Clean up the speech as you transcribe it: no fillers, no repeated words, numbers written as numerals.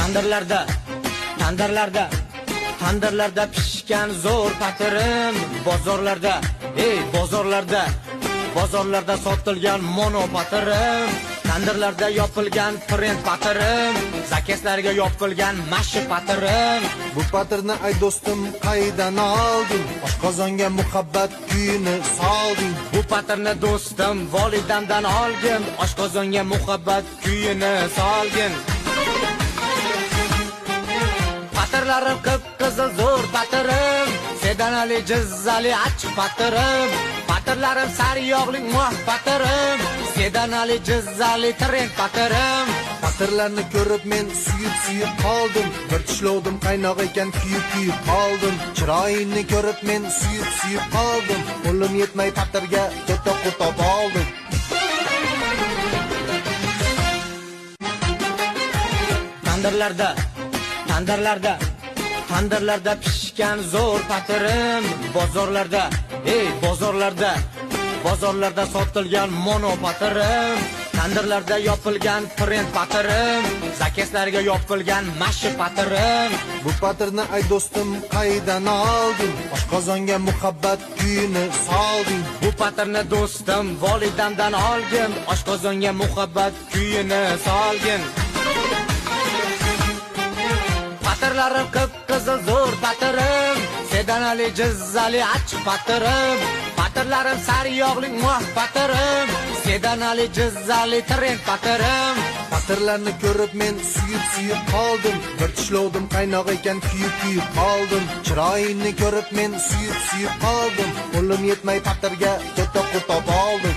Tandirlarda, tandirlarda, tandirlarda pishgan zo'r patirim, bozorlarda, bozorlarda, bozorlarda sotilgan mono patirim, tandirlarda yopilgan print patirim, zakeslarga yopilgan mashi patirim. Bu patirni ay do'stim qaydan olding? Oshqozonga muhabbat kuyini solding. Bu patirni do'stim volidamdan olgin, oshqozonga muhabbat kuyini solgin. Patirlarim qip-qizil zo'r patirim, sedanali jizzali achchiq patirim. Patirlarim sariyog'li mo'h patirim, sedanali jizzali trend patirim. Patirlarni ko'rib men suyib qoldim. Bir tishlovdim qaynoq ekan kuyib qoldim. Chiroyingni ko'rib men suyib qoldim. Qo'lim yetmay patirga to'toq oldim. Tandirlarda, tandirlarda, tandirlarda pishgan zo'r patirim, bozorlarda, bozorlarda, bozorlarda sotilgan mono patirim, tandirlarda yopilgan print patirim, zakeslarga yopilgan mashi patirim. Bu patirni ay do'stim qaydan olding? Oshqozonga muhabbat kuyini solding. Bu patirni do'stim volidamdan olgin, oshqozonga muhabbat kuyini solgin. Patirlarim qip-qizil zo'r patirim, sedanali jizzali achchiq patirim. Patirlarim sariyog'li mo'h patirim, sedanali jizzali trend patirim. Patirlarni ko'rib men suyib qoldim. Bir tishlovdim qaynoq ekan kuyib qoldim. Chiroyingni ko'rib men suyib qoldim. Qo'lim yetmay patirga to'toq oldim.